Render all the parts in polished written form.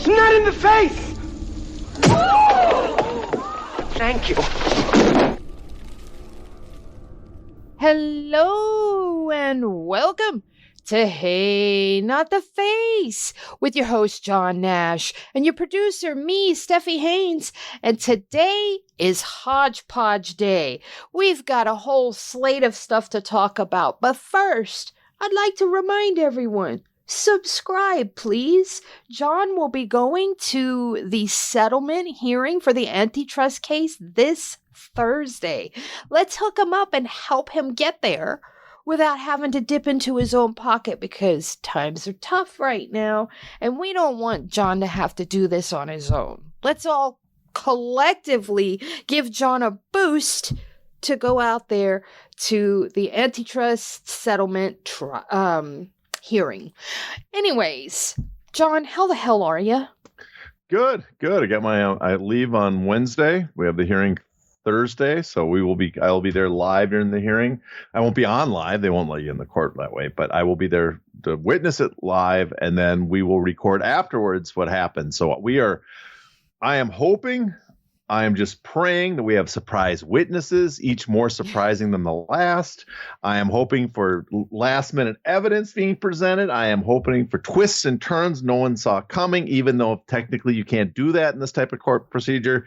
It's not in the face! Thank you. Hello and welcome to Hey, Not the Face with your host, John Nash, and your producer, me, Steffi Haynes. And today is Hodgepodge Day. We've got a whole slate of stuff to talk about. But first, I'd like to remind everyone, subscribe, please. John will be going to the settlement hearing for the antitrust case this Thursday. Let's hook him up and help him get there without having to dip into his own pocket, because times are tough right now, and we don't want John to have to do this on his own. Let's all collectively give John a boost to go out there to the antitrust settlement hearing. Anyways, John, how the hell are you? Good. I got I leave on Wednesday. We have the hearing Thursday, so I will be there live during the hearing. I won't be on live. They won't let you in the court that way, but I will be there to witness it live, and then we will record afterwards what happened. So I am hoping, I am just praying that we have surprise witnesses, each more surprising than the last. I am hoping for last minute evidence being presented. I am hoping for twists and turns no one saw coming, even though technically you can't do that in this type of court procedure.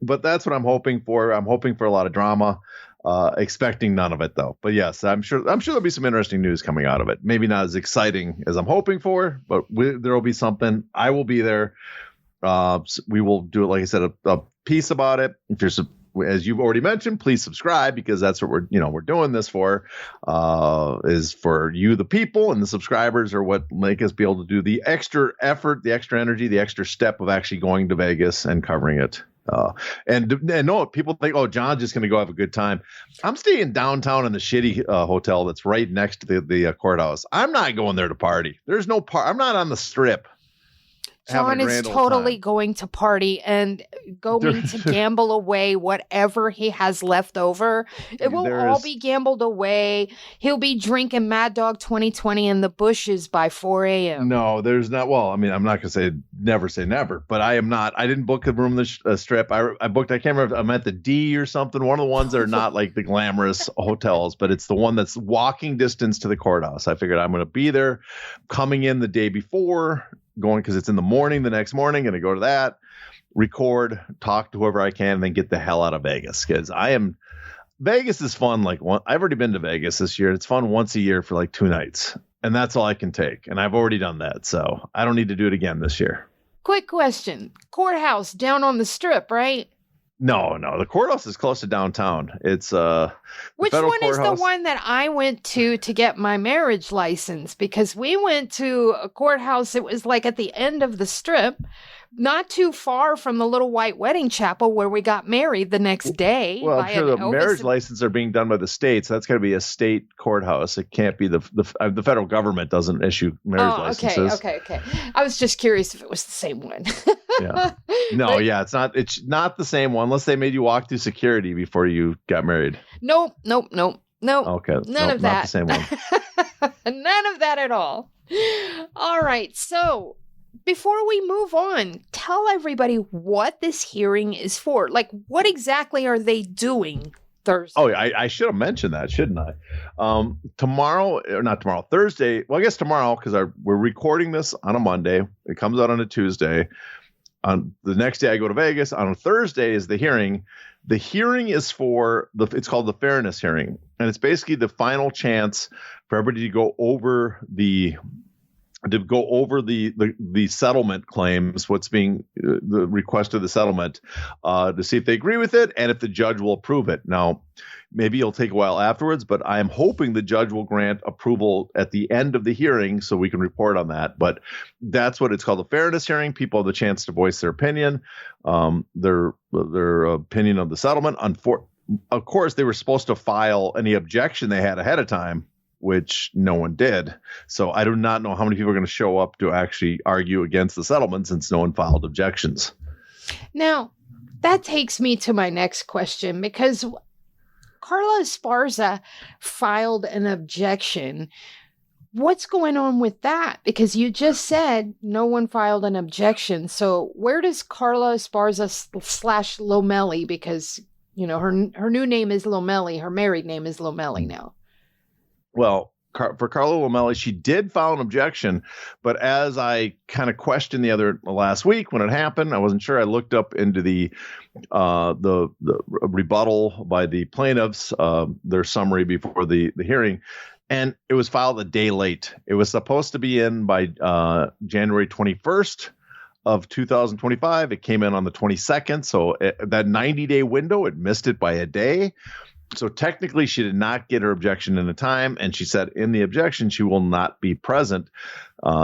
But that's what I'm hoping for. I'm hoping for a lot of drama, expecting none of it though. But yes, I'm sure there'll be some interesting news coming out of it. Maybe not as exciting as I'm hoping for, but there will be something. I will be there. We will do it, like I said, a piece about it. If you're, as you've already mentioned, please subscribe, because that's what we're doing this for, is for you, the people, and the subscribers are what make us be able to do the extra effort, the extra energy, the extra step of actually going to Vegas and covering it. And no, people think, oh, John's just going to go have a good time. I'm staying downtown in the shitty hotel that's right next to the courthouse. I'm not going there to party. There's no I'm not on the Strip. John is totally going to party and going to gamble away whatever he has left over. It will all be gambled away. He'll be drinking Mad Dog 2020 in the bushes by 4 a.m. No, there's not. Well, I mean, I'm not going to say never, but I am not. I didn't book a room in the Strip. I booked, I can't remember, I'm at the D or something. One of the ones that are not like the glamorous hotels, but it's the one that's walking distance to the courthouse. I figured I'm going to be there coming in the day before, going because it's in the morning, the next morning, going to go to that, record, talk to whoever I can, and then get the hell out of Vegas, because Vegas is fun. I've already been to Vegas this year. It's fun once a year for like 2 nights, and that's all I can take. And I've already done that, so I don't need to do it again this year. Quick question. Courthouse down on the Strip, right? No, the courthouse is close to downtown. It's which one is the one that I went to get my marriage license? Because we went to a courthouse. It was like at the end of the Strip, not too far from the little white wedding chapel where we got married the next day. Well, I'm sure the marriage licenses are being done by the state, so that's got to be a state courthouse. It can't be the federal government doesn't issue marriage licenses. Okay. I was just curious if it was the same one. Yeah. No, it's not. It's not the same one, unless they made you walk through security before you got married. Nope. Okay. None of that. Not the same one. None of that at all. All right. So before we move on, tell everybody what this hearing is for. Like, what exactly are they doing Thursday? Oh, I should have mentioned that, shouldn't I? Thursday. Well, I guess tomorrow, because we're recording this on a Monday. It comes out on a Tuesday. On the next day, I go to Vegas. On a Thursday is the hearing. The hearing is it's called the fairness hearing. And it's basically the final chance for everybody to go over the settlement claims, what's being the request of the settlement, to see if they agree with it and if the judge will approve it. Now, maybe it'll take a while afterwards, but I am hoping the judge will grant approval at the end of the hearing so we can report on that. But that's what it's called, the fairness hearing. People have the chance to voice their opinion, their opinion of the settlement. Of course, they were supposed to file any objection they had ahead of time, which no one did. So I do not know how many people are going to show up to actually argue against the settlement, since no one filed objections. Now, that takes me to my next question, because Carla Esparza filed an objection. what's going on with that? Because you just said no one filed an objection. So where does Carla Esparza / Lomelli, because, you know, her new name is Lomelli. Her married name is Lomelli now. Well, for Carla Lomelli, she did file an objection, but as I kind of questioned last week when it happened, I wasn't sure. I looked up into the rebuttal by the plaintiffs, their summary before the hearing, and it was filed a day late. It was supposed to be in by January 21st of 2025. It came in on the 22nd, so that 90-day window, it missed it by a day. So technically, she did not get her objection in a time, and she said in the objection she will not be present,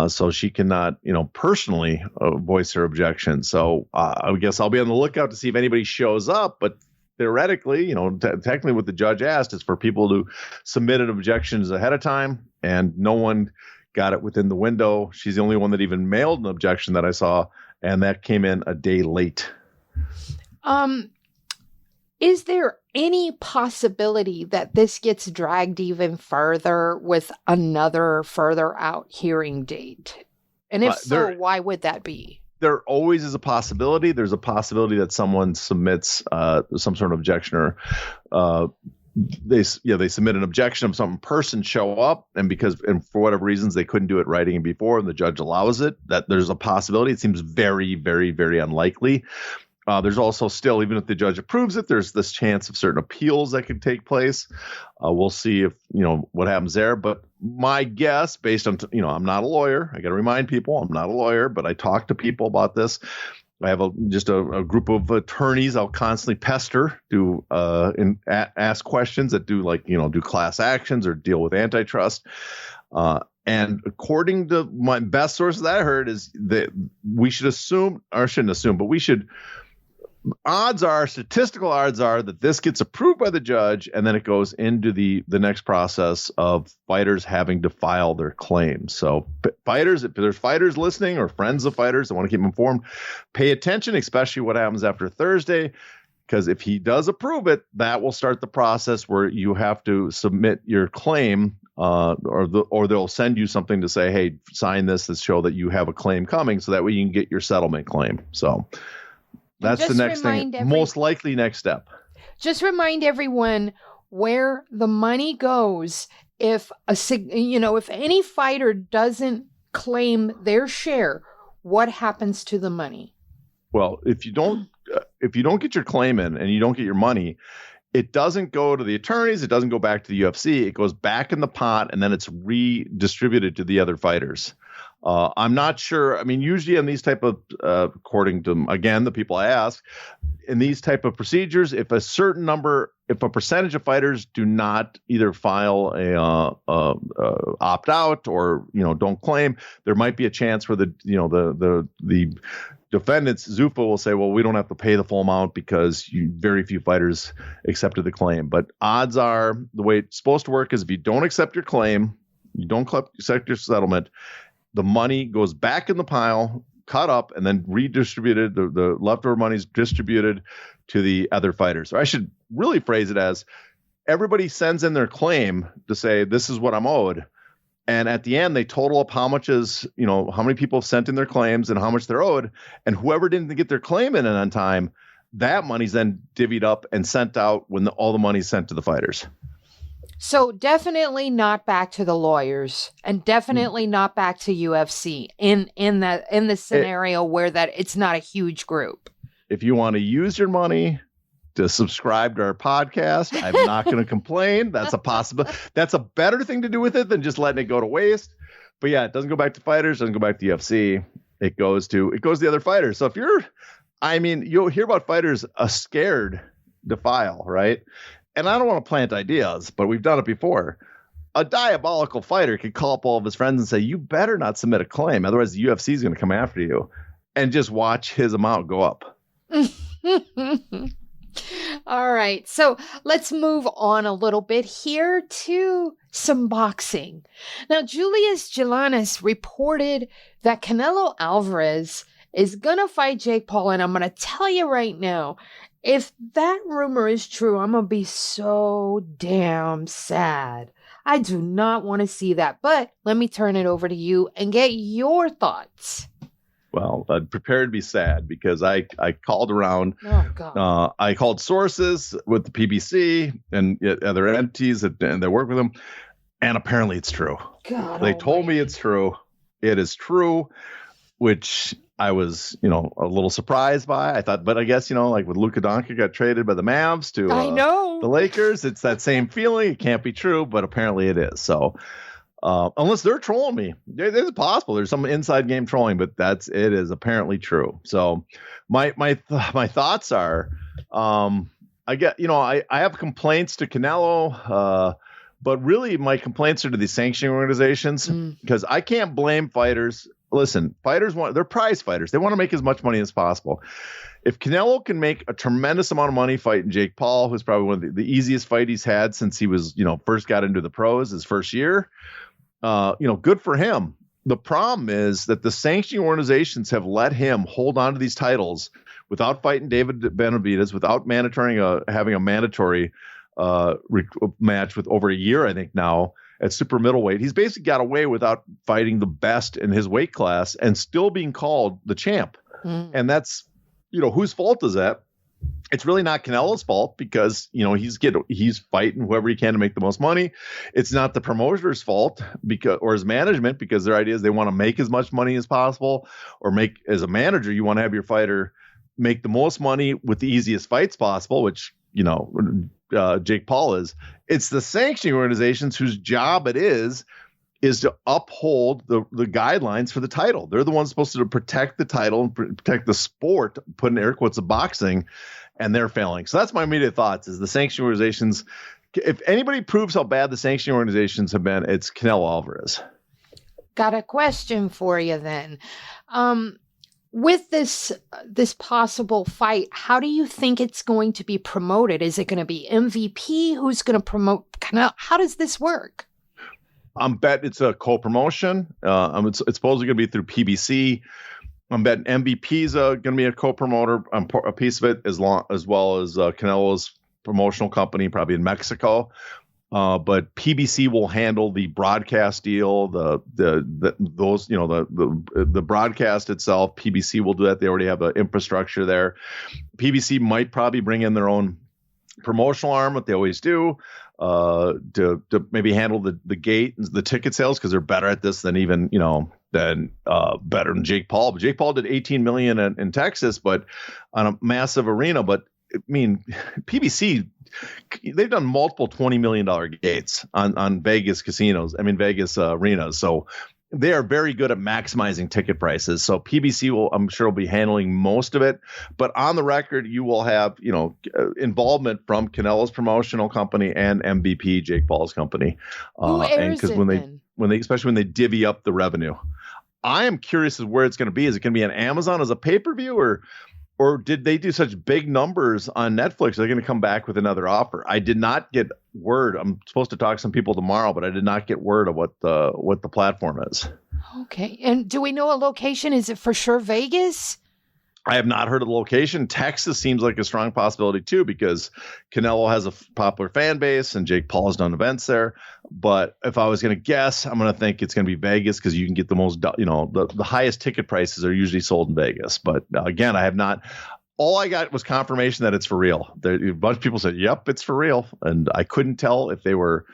so she cannot, personally voice her objection. So I guess I'll be on the lookout to see if anybody shows up. But theoretically, technically, what the judge asked is for people to submit objections ahead of time, and no one got it within the window. She's the only one that even mailed an objection that I saw, and that came in a day late. Is there any possibility that this gets dragged even further with another further out hearing date? And if so, why would that be? There always is a possibility. There's a possibility that someone submits some sort of objection, or they submit an objection of some person show up, and for whatever reasons they couldn't do it writing before, and the judge allows it. That there's a possibility. It seems very, very, very unlikely. There's also still, even if the judge approves it, there's this chance of certain appeals that could take place. We'll see if, what happens there. But my guess, based on, I'm not a lawyer. I got to remind people I'm not a lawyer, but I talk to people about this. I have just a group of attorneys I'll constantly pester to ask questions that do do class actions or deal with antitrust. And according to my best sources that I heard is that we should assume, or shouldn't assume, but we should. Statistical odds are that this gets approved by the judge, and then it goes into the next process of fighters having to file their claims. So fighters, if there's fighters listening or friends of fighters that want to keep informed, pay attention, especially what happens after Thursday, because if he does approve it, that will start the process where you have to submit your claim, or they'll send you something to say, hey, sign this to show that you have a claim coming, so that way you can get your settlement claim. So that's the next thing, most likely next step. Just remind everyone where the money goes if if any fighter doesn't claim their share. What happens to the money? Well, if you don't get your claim in and you don't get your money, it doesn't go to the attorneys. It doesn't go back to the UFC. It goes back in the pot, and then it's redistributed to the other fighters. I'm not sure. I mean, usually in these type of, according to, again, the people I ask, in these type of procedures, if a percentage of fighters do not either file a opt out or, don't claim, there might be a chance where the defendants, Zuffa, will say, well, we don't have to pay the full amount because very few fighters accepted the claim. But odds are the way it's supposed to work is if you don't accept your claim, you don't accept your settlement, the money goes back in the pile, cut up, and then redistributed. The leftover money is distributed to the other fighters. Or I should really phrase it as everybody sends in their claim to say, this is what I'm owed. And at the end, they total up how much is, how many people have sent in their claims and how much they're owed. And whoever didn't get their claim in on time, that money's then divvied up and sent out when all the money's sent to the fighters. So definitely not back to the lawyers, and definitely not back to UFC in the scenario where that it's not a huge group. If you want to use your money to subscribe to our podcast, I'm not going to complain. That's a possibility. That's a better thing to do with it than just letting it go to waste. But yeah, it doesn't go back to fighters, doesn't go back to the UFC. It goes to the other fighters. So you'll hear about fighters scared to file, right? And I don't want to plant ideas, but we've done it before. A diabolical fighter could call up all of his friends and say, you better not submit a claim. Otherwise, the UFC is going to come after you, and just watch his amount go up. All right. So let's move on a little bit here to some boxing. Now, Julius Jelanis reported that Canelo Alvarez is going to fight Jake Paul. And I'm going to tell you right now, if that rumor is true, I'm going to be so damn sad. I do not want to see that. But let me turn it over to you and get your thoughts. Well, I'd prepare to be sad because I called around. Oh, God. I called sources with the PBC and other entities and they work with them. And apparently it's true. God They told me it's true. It is true, which I was, a little surprised by. I thought, but I guess, like with Luka Doncic got traded by the Mavs to I know. the Lakers. It's that same feeling. It can't be true, but apparently it is. So unless they're trolling me, it's possible. There's some inside game trolling, but it is apparently true. So my thoughts are, I have complaints to Canelo, but really my complaints are to the sanctioning organizations because I can't blame fighters. Listen, they're prize fighters. They want to make as much money as possible. If Canelo can make a tremendous amount of money fighting Jake Paul, who's probably one of the easiest fight he's had since he was, first got into the pros his first year, good for him. The problem is that the sanctioning organizations have let him hold on to these titles without fighting David Benavidez, without having a mandatory match with over a year, I think now at super middleweight. He's basically got away without fighting the best in his weight class and still being called the champ. And that's, whose fault is that? It's really not Canelo's fault because, he's fighting whoever he can to make the most money. It's not the promoter's fault or his management, because their idea is they want to make as much money as possible, or as a manager, you want to have your fighter make the most money with the easiest fights possible, which, Jake Paul is. It's the sanctioning organizations whose job it is to uphold the guidelines for the title. They're the ones supposed to protect the title and protect the sport, put in air quotes of boxing, and they're failing. So that's my immediate thoughts is the sanctioning organizations. If anybody proves how bad the sanctioning organizations have been, it's Canelo Alvarez. Got a question for you then. With this possible fight, how do you think it's going to be promoted? Is it going to be MVP? Who's going to promote Canelo? How does this work? I'm bet it's a co-promotion. It's supposedly going to be through PBC. I'm betting MVP is going to be a co-promoter, a piece of it, as well as Canelo's promotional company, probably in Mexico. But PBC will handle the broadcast deal, the broadcast itself. PBC will do that. They already have an infrastructure there. PBC might probably bring in their own promotional arm, what they always do, to maybe handle the gate and the ticket sales, because they're better at this than better than Jake Paul. But Jake Paul did 18 million in Texas, but on a massive arena. But I mean, PBC, they've done multiple $20 million gates on Vegas casinos. I mean, Vegas arenas. So they are very good at maximizing ticket prices. So PBC I'm sure will be handling most of it, but on the record, you will have, involvement from Canelo's promotional company and MVP, Jake Paul's company. Who airs because it especially when they divvy up the revenue, I am curious as where it's going to be. Is it going to be on Amazon as a pay-per-view, or did they do such big numbers on Netflix? They're going to come back with another offer. I did not get word. I'm supposed to talk to some people tomorrow, but I did not get word of what the platform is. Okay. And do we know a location? Is it for sure Vegas? I have not heard of the location. Texas seems like a strong possibility too, because Canelo has a popular fan base and Jake Paul has done events there. But if I was going to guess, I'm going to think it's going to be Vegas, because you can get the most, the highest ticket prices are usually sold in Vegas. But again, I have not. All I got was confirmation that it's for real. A bunch of people said, "Yep, it's for real," and I couldn't tell if they were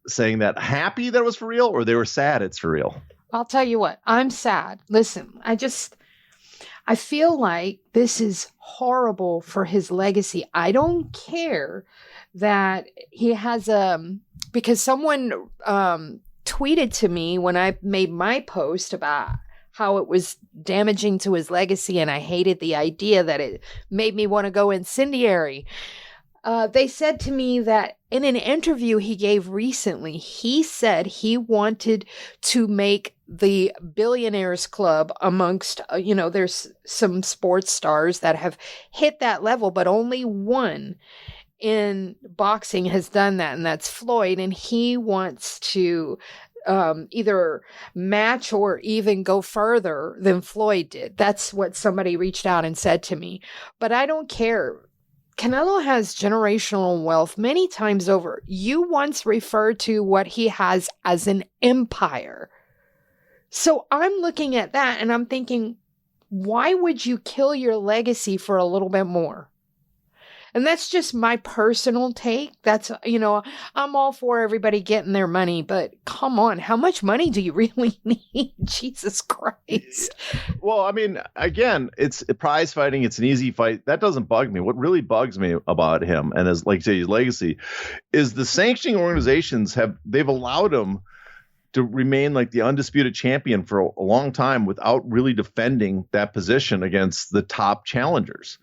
saying that happy that it was for real or they were sad it's for real. I'll tell you what, I'm sad. Listen, I feel like this is horrible for his legacy. I don't care that he has because someone tweeted to me when I made my post about how it was damaging to his legacy, and I hated the idea that it made me want to go incendiary. They said to me that in an interview he gave recently, he said he wanted to make the Billionaires Club amongst, there's some sports stars that have hit that level, but only one in boxing has done that, and that's Floyd. And he wants to either match or even go further than Floyd did. That's what somebody reached out and said to me. But I don't care. Canelo has generational wealth many times over. You once referred to what he has as an empire. So I'm looking at that and I'm thinking, why would you kill your legacy for a little bit more? And that's just my personal take. That's, I'm all for everybody getting their money, but come on, how much money do you really need? Jesus Christ. Well, I mean, again, it's prize fighting. It's an easy fight. That doesn't bug me. What really bugs me about him and his, like say, his legacy is the sanctioning organizations they've allowed him to remain like the undisputed champion for a long time without really defending that position against the top challengers.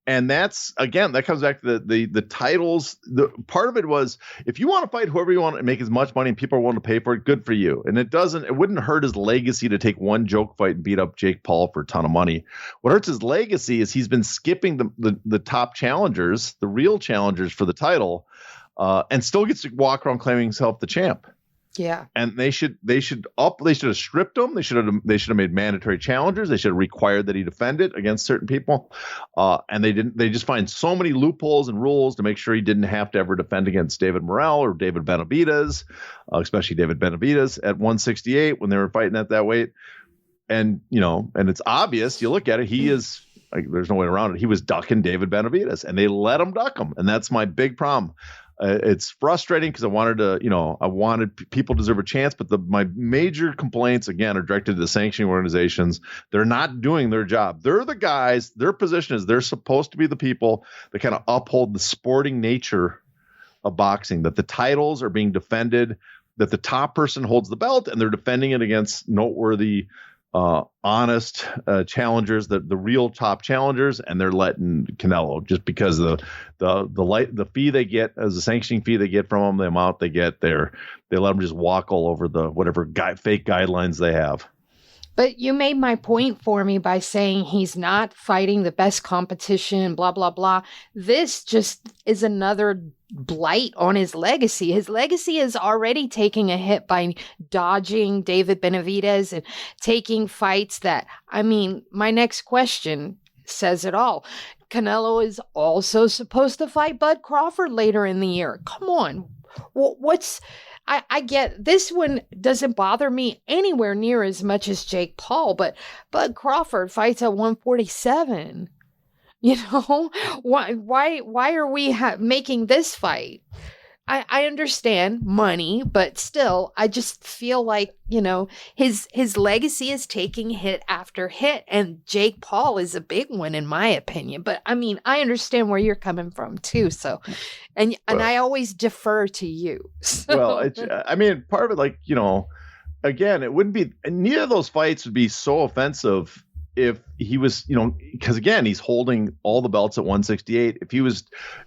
And that's, again, that comes back to the titles. The part of it was, if you want to fight whoever you want and make as much money and people are willing to pay for it, good for you. And it wouldn't hurt his legacy to take one joke fight and beat up Jake Paul for a ton of money. What hurts his legacy is he's been skipping the top challengers, the real challengers for the title, and still gets to walk around claiming himself the champ. Yeah. And they should have stripped him. They should have made mandatory challengers. They should have required that he defend it against certain people. And they didn't. They just find so many loopholes and rules to make sure he didn't have to ever defend against David Morrell or David Benavidez, especially David Benavidez at 168 when they were fighting at that weight. And and it's obvious. You look at it, he is. There's no way around it. He was ducking David Benavidez, and they let him duck him, and that's my big problem. It's frustrating because I wanted people to deserve a chance, but my major complaints again are directed to the sanctioning organizations. They're not doing their job. They're the guys. Their position is they're supposed to be the people that kind of uphold the sporting nature of boxing. That the titles are being defended. That the top person holds the belt, and they're defending it against noteworthy, honest challengers, the real top challengers, and they're letting Canelo just because the fee they get as a sanctioning fee they get from them, the amount they get there, they let them just walk all over the whatever fake guidelines they have. But you made my point for me by saying he's not fighting the best competition, blah, blah, blah. This just is another blight on his legacy. His legacy is already taking a hit by dodging David Benavidez and taking fights that, my next question says it all. Canelo is also supposed to fight Bud Crawford later in the year. Come on. I get this one doesn't bother me anywhere near as much as Jake Paul, but Bud Crawford fights at 147. Why are we making this fight? I understand money, but still, I just feel like, his legacy is taking hit after hit, and Jake Paul is a big one in my opinion. But I understand where you're coming from too. So, and I always defer to you. So. Well, part of it, again, it wouldn't be, neither of those fights would be so offensive if he was, because again, he's holding all the belts at 168. If he was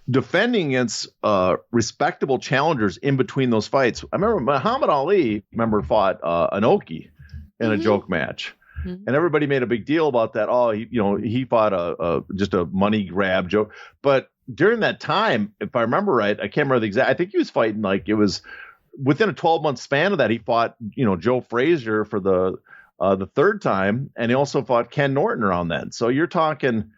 defending against respectable challengers in between those fights, I remember Muhammad Ali fought Inoki in a joke match, and everybody made a big deal about that. Oh, he fought just a money grab joke. But during that time, if I remember right, I can't remember the exact. I think he was fighting it was within a 12-month span of that. He fought Joe Frazier for the third time, and he also fought Ken Norton around then. So you're talking,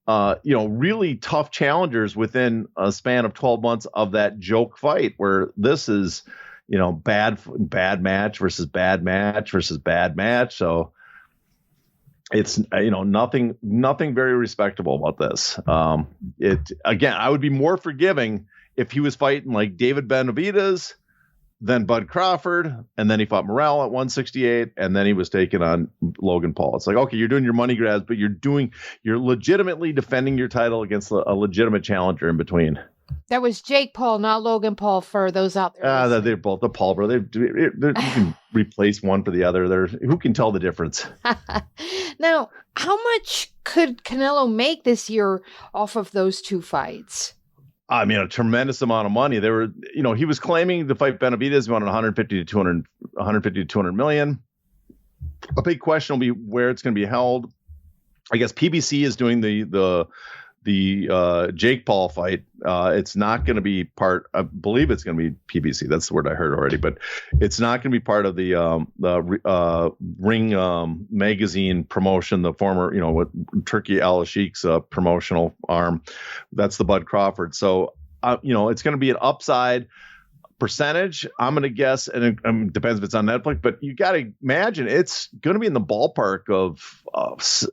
really tough challengers within a span of 12 months of that joke fight, where this is, bad match versus bad match versus bad match. So it's, nothing very respectable about this. Again, I would be more forgiving if he was fighting like David Benavidez, then Bud Crawford, and then he fought Morrell at 168, and then he was taking on Logan Paul. It's like, okay, you're doing your money grabs, but you're legitimately defending your title against a legitimate challenger in between. That was Jake Paul, not Logan Paul, for those out there. They're both the Paul brother. You can replace one for the other. Who can tell the difference? Now, how much could Canelo make this year off of those two fights? A tremendous amount of money. They were, he was claiming to fight Benavidez. He wanted 150 to 200 million. A big question will be where it's going to be held. I guess PBC is doing the the Jake Paul fight. It's not going to be part. I believe it's going to be PBC. That's the word I heard already, but it's not going to be part of the Ring magazine promotion. The former, what Turkey Al Sheikh's promotional arm. That's the Bud Crawford. So it's going to be an upside percentage. I'm going to guess, and it depends if it's on Netflix, but you got to imagine it's going to be in the ballpark of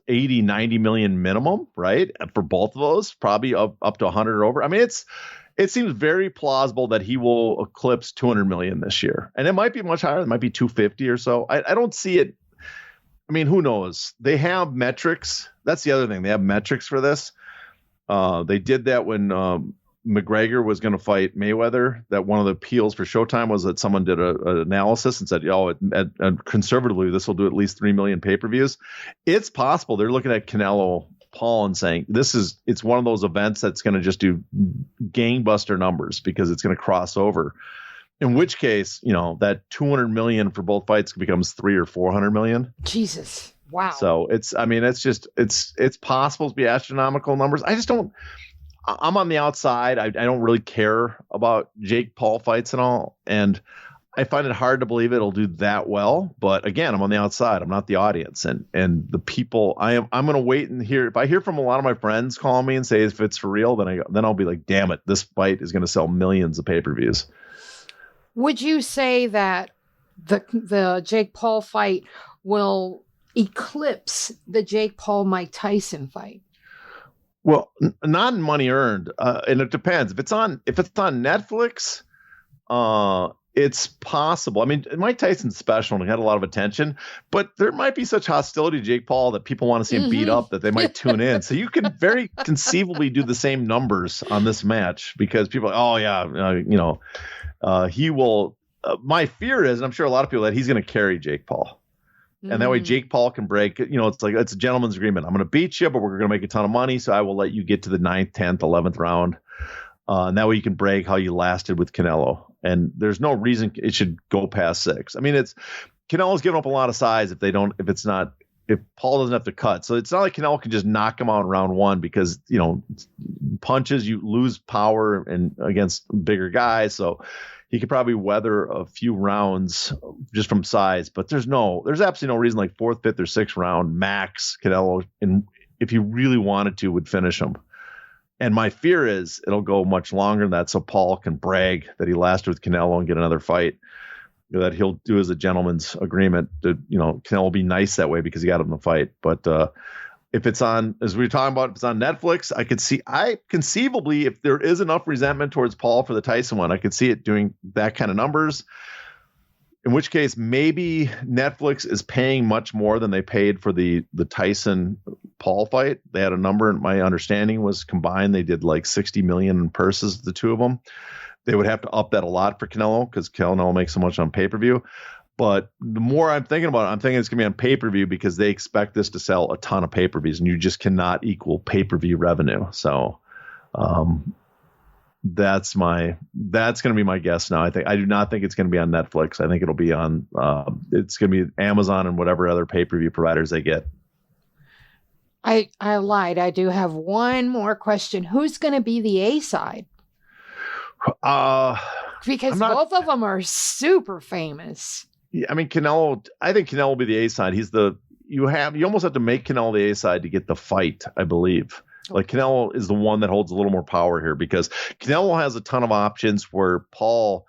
80, 90 million minimum, right? For both of those, probably up to 100 or over. I mean, it seems very plausible that he will eclipse 200 million this year. And it might be much higher. It might be 250 or so. I don't see it. I mean, who knows? They have metrics. That's the other thing. They have metrics for this. They did that when McGregor was going to fight Mayweather. That one of the appeals for Showtime was that someone did an analysis and said, conservatively, this will do at least 3 million pay-per-views. It's possible they're looking at Canelo Paul and saying it's one of those events that's going to just do gangbuster numbers because it's going to cross over. In which case, that 200 million for both fights becomes 300 or 400 million. Jesus. Wow. So it's possible to be astronomical numbers. I'm on the outside. I don't really care about Jake Paul fights and all. And I find it hard to believe it'll do that well. But again, I'm on the outside. I'm not the audience. And the people I'm going to wait and hear. If I hear from a lot of my friends calling me and say if it's for real, then I'll be like, damn it, this fight is going to sell millions of pay-per-views. Would you say that the Jake Paul fight will eclipse the Jake Paul Mike Tyson fight? Well, not in money earned, and it depends. If it's on Netflix, it's possible. I mean, Mike Tyson's special and he had a lot of attention, but there might be such hostility to Jake Paul that people want to see him beat up that they might tune in. So you could very conceivably do the same numbers on this match because people are like, he will. My fear is, and I'm sure a lot of people, that he's going to carry Jake Paul. And that way Jake Paul can break, it's a gentleman's agreement. I'm going to beat you, but we're going to make a ton of money. So I will let you get to the 9th, 10th, 11th round. And that way you can brag how you lasted with Canelo. And there's no reason it should go past 6. I mean, Canelo's giving up a lot of size if Paul doesn't have to cut. So it's not like Canelo can just knock him out in round 1 because, punches, you lose power and against bigger guys. So he could probably weather a few rounds just from size, but there's absolutely no reason like 4th, 5th, or 6th round max Canelo, and if he really wanted to, would finish him. And my fear is it'll go much longer than that, so Paul can brag that he lasted with Canelo and get another fight. That he'll do as a gentleman's agreement. Canelo will be nice that way because he got him the fight. But if it's on, as we were talking about, if it's on Netflix, I conceivably, if there is enough resentment towards Paul for the Tyson one, I could see it doing that kind of numbers. In which case, maybe Netflix is paying much more than they paid for the Tyson Paul fight. They had a number, and my understanding was combined they did like 60 million in purses, the two of them. They would have to up that a lot for Canelo because Canelo makes so much on pay-per-view. But the more I'm thinking about it, I'm thinking it's going to be on pay-per-view because they expect this to sell a ton of pay-per-views, and you just cannot equal pay-per-view revenue. So that's going to be my guess now. I do not think it's going to be on Netflix. I think it'll be on it's going to be Amazon and whatever other pay-per-view providers they get. I lied. I do have one more question. Who's going to be the A side? Because both of them are super famous. Yeah, I mean, Canelo. I think Canelo will be the A side. You almost have to make Canelo the A side to get the fight, I believe. Like Canelo is the one that holds a little more power here because Canelo has a ton of options where Paul,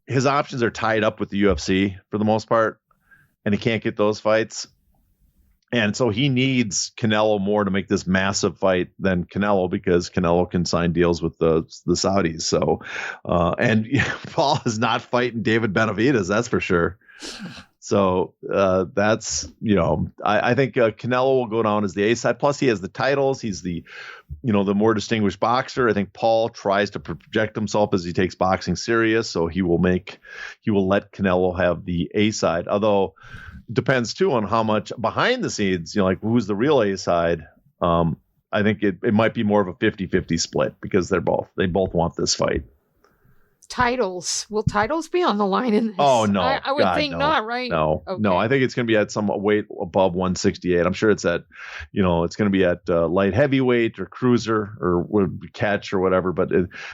his options are tied up with the UFC for the most part, and he can't get those fights. And so he needs Canelo more to make this massive fight than Canelo because Canelo can sign deals with the Saudis. So, and Paul is not fighting David Benavidez, that's for sure. So that's, I think Canelo will go down as the A side. Plus he has the titles. He's the more distinguished boxer. I think Paul tries to project himself as he takes boxing serious. So he will let Canelo have the A side. Although it depends too on how much behind the scenes, like who's the real A side. I think it might be more of a 50-50 split because they both want this fight. titles. Will titles be on the line in this? Oh, no. I would God, think no. not, right? No, Okay. no. I think it's going to be at some weight above 168. I'm sure it's at, it's going to be at light heavyweight or cruiser or catch or whatever. But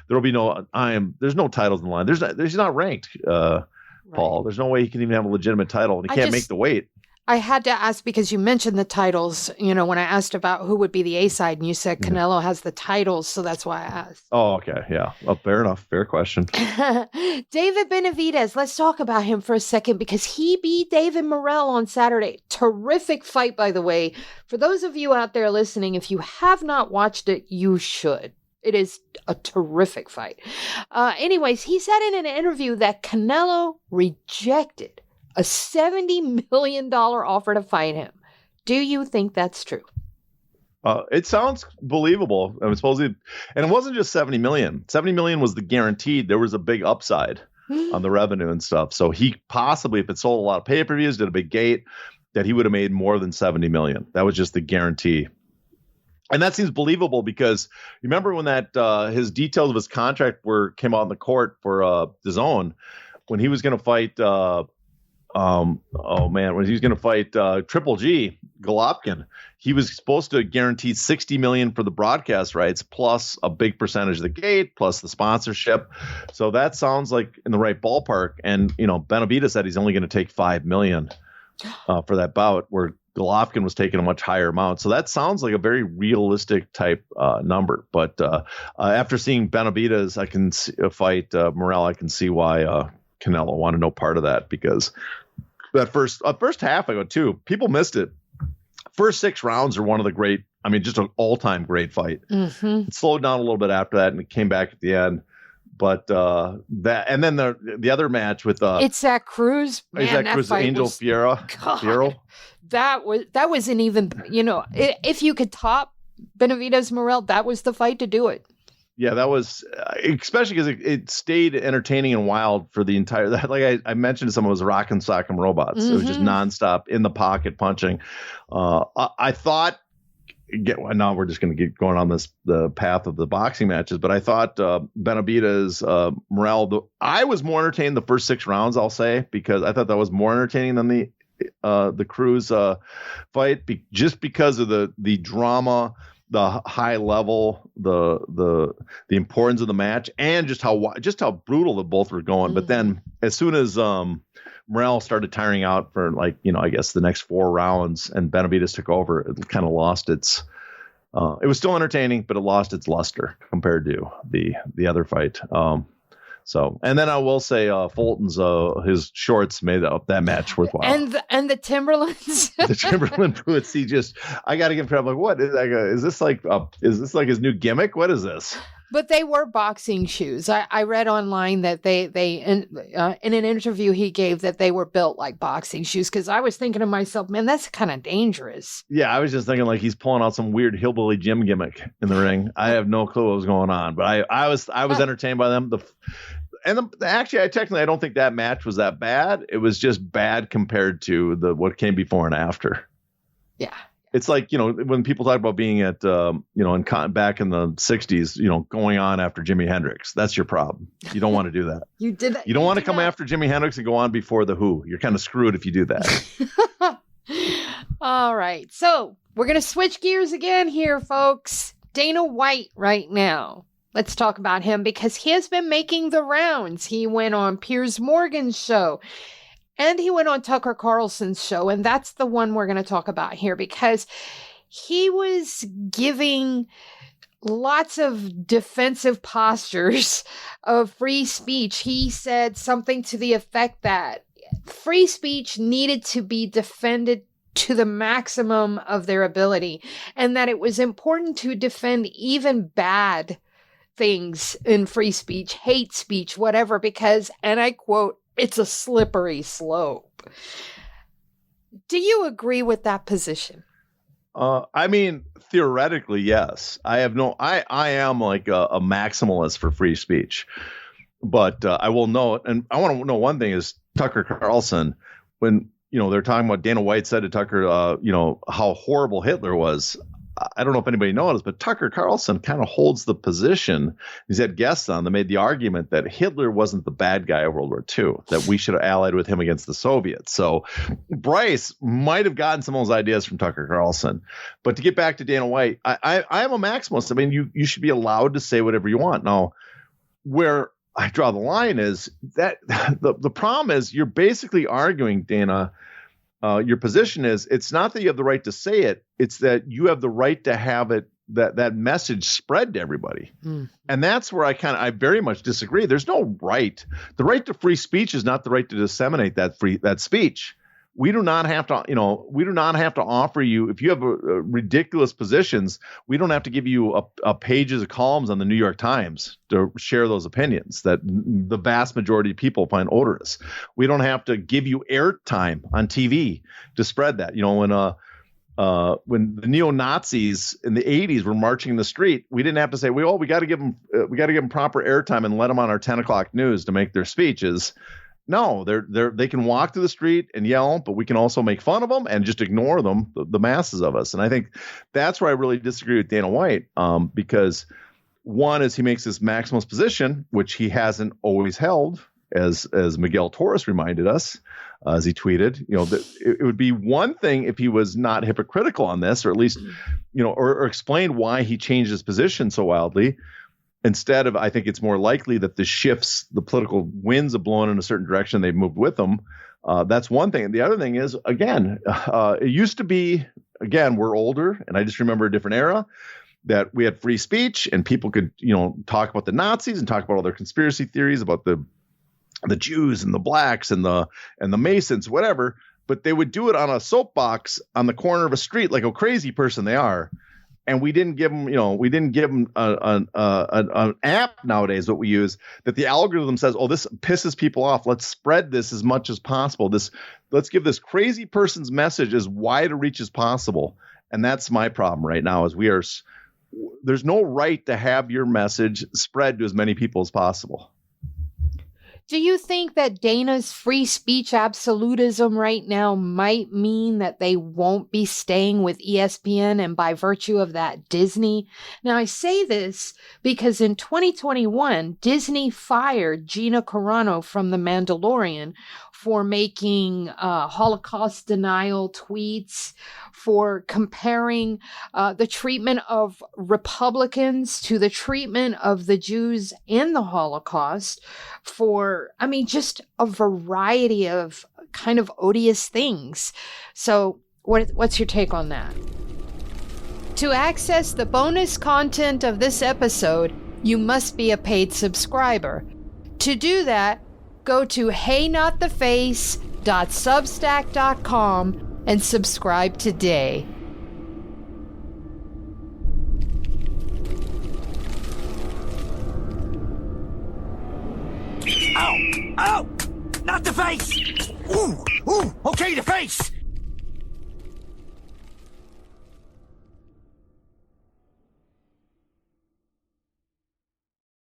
there'll be there's no titles in the line. He's not ranked, Paul. There's no way he can even have a legitimate title, and he can't make the weight. I had to ask because you mentioned the titles, when I asked about who would be the A side, and you said Canelo has the titles, so that's why I asked. Oh, okay. Yeah. Oh, fair enough. Fair question. David Benavidez, let's talk about him for a second because he beat David Morrell on Saturday. Terrific fight, by the way. For those of you out there listening, if you have not watched it, you should. It is a terrific fight. Anyways, he said in an interview that Canelo rejected a $70 million offer to fight him. Do you think that's true? It sounds believable. I mean, supposedly, and it wasn't just 70 million. 70 million was the guaranteed. There was a big upside on the revenue and stuff. So he possibly, if it sold a lot of pay-per-views, did a big gate, that he would have made more than 70 million. That was just the guarantee. And that seems believable because you remember when that his details of his contract came out in the court for DAZN when he was going to fight. When he was going to fight Triple G Golovkin, he was supposed to guarantee 60 million for the broadcast rights, plus a big percentage of the gate, plus the sponsorship. So that sounds like in the right ballpark. And Benavidez said he's only going to take 5 million for that bout, where Golovkin was taking a much higher amount. So that sounds like a very realistic type number. But after seeing Benavidez, fight Morrell, I can see why Canelo wanted no part of that, because that first half, I go, too, people missed it. First 6 rounds are one of the great, just an all-time great fight. It slowed down a little bit after that, and it came back at the end. But that, and then the other match with Isaac Cruz, Angel Fierro. That wasn't even, if you could top Benavidez Morrell, that was the fight to do it. Yeah, that was, especially because it stayed entertaining and wild for the entire, like I mentioned, some of those rock and sock 'em robots. It was just nonstop in the pocket punching. I thought, now we're just going to get going on the path of the boxing matches, but I thought Benavidez, Morrell, I was more entertained the first 6 rounds, I'll say, because I thought that was more entertaining than the Cruz fight, just because of the drama, the high level, the importance of the match, and just how brutal the both were going. But then as soon as Morrell started tiring out for I guess the next 4 rounds and Benavidez took over, it kind of lost its it was still entertaining, but it lost its luster compared to the other fight. So, and then I will say Fulton's his shorts made that match worthwhile. And the Timberlands, the Timberland boots. I got to give credit. I'm like, what is this like? Is this like his new gimmick? What is this? But they were boxing shoes. I read online that they in an interview he gave that they were built like boxing shoes. Because I was thinking to myself, man, that's kind of dangerous. Yeah, I was just thinking like he's pulling out some weird hillbilly gym gimmick in the ring. I have no clue what was going on, but I was entertained by them. Actually, I don't think that match was that bad. It was just bad compared to what came before and after. Yeah. It's like, when people talk about being at, back in the 60s, going on after Jimi Hendrix. That's your problem. You don't want to do that. You did that. You don't want to come after Jimi Hendrix and go on before The Who. You're kind of screwed if you do that. All right. So we're going to switch gears again here, folks. Dana White right now. Let's talk about him because he has been making the rounds. He went on Piers Morgan's show. And he went on Tucker Carlson's show, and that's the one we're going to talk about here because he was giving lots of defensive postures of free speech. He said something to the effect that free speech needed to be defended to the maximum of their ability, and that it was important to defend even bad things in free speech, hate speech, whatever, because, and I quote, it's a slippery slope. Do you agree with that position? Theoretically, yes. I am like a maximalist for free speech, but I will note, and I want to know one thing is Tucker Carlson, when, they're talking about Dana White said to Tucker, how horrible Hitler was. I don't know if anybody knows, but Tucker Carlson kind of holds the position. He's had guests on that made the argument that Hitler wasn't the bad guy of World War II, that we should have allied with him against the Soviets. So Bryce might have gotten some of those ideas from Tucker Carlson. But to get back to Dana White, I am a maximalist. I mean, you should be allowed to say whatever you want. Now, where I draw the line is that the problem is you're basically arguing, Dana, your position is it's not that you have the right to say it, it's that you have the right to have it, that message spread to everybody. And that's where I very much disagree. There's no right. The right to free speech is not the right to disseminate that speech. We do not have to, offer you, if you have ridiculous positions, we don't have to give you a pages of columns on the New York Times to share those opinions that the vast majority of people find odorous. We don't have to give you airtime on TV to spread that. When the neo-Nazis in the 80s were marching in the street, we didn't have to say, we got to give them proper airtime and let them on our 10 o'clock news to make their speeches. No, they can walk through the street and yell, but we can also make fun of them and just ignore them, the masses of us. And I think that's where I really disagree with Dana White, because one is he makes this maximalist position, which he hasn't always held, as Miguel Torres reminded us, as he tweeted. That it would be one thing if he was not hypocritical on this, or at least, or explained why he changed his position so wildly. Instead of, I think it's more likely that the political winds have blown in a certain direction, they've moved with them. That's one thing. And the other thing is, again, it used to be, again, we're older, and I just remember a different era, that we had free speech and people could, talk about the Nazis and talk about all their conspiracy theories about the Jews and the blacks and the Masons, whatever. But they would do it on a soapbox on the corner of a street like a crazy person they are. And we didn't give them, an app nowadays, what we use, that the algorithm says, oh, this pisses people off. Let's spread this as much as possible. Let's give this crazy person's message as wide a reach as possible. And that's my problem right now, is there's no right to have your message spread to as many people as possible. Do you think that Dana's free speech absolutism right now might mean that they won't be staying with ESPN and by virtue of that Disney? Now, I say this because in 2021, Disney fired Gina Carano from The Mandalorian for making Holocaust denial tweets, for comparing the treatment of Republicans to the treatment of the Jews in the Holocaust, just a variety of kind of odious things. So what's your take on that? To access the bonus content of this episode, you must be a paid subscriber. To do that, go to heynottheface.substack.com and subscribe today. Ow! Ow! Not the face! Ooh! Ooh! Okay, the face!